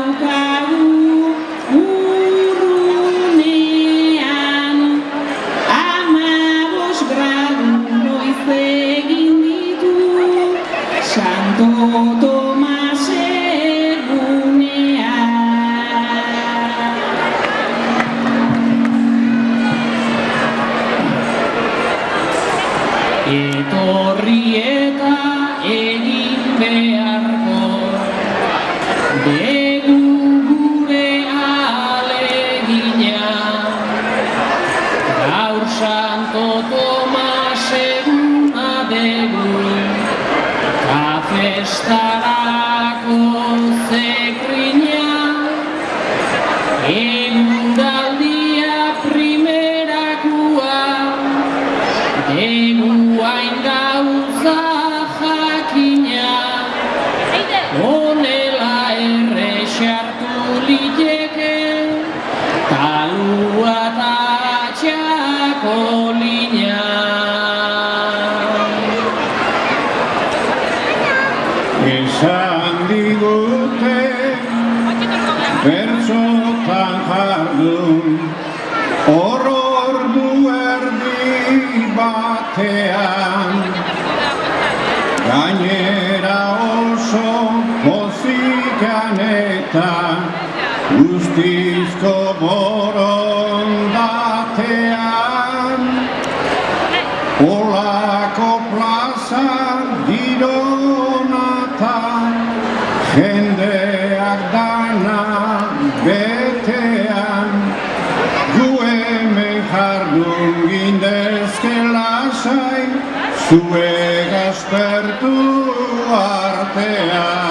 daukagu urrunean, 15 gradu noiz egin ditu Santo Tomas egunean. Etorri eta egin beharko dugu gure ahalegina, gaur Santo Tomas eguna dugu, kafestarako zekrina, eguraldia primerakoa, dugu hain gauza jakina, honela errexartu liteke, talua eta txakolina. Esan digute bertsotan jardun, ordu erdi batean, gainera oso pozikan eta guztizko borondatean, olako plaza gironatan, jendeak dana betean, gu hemen jardun gindezke lasai, zuek aspertu artean.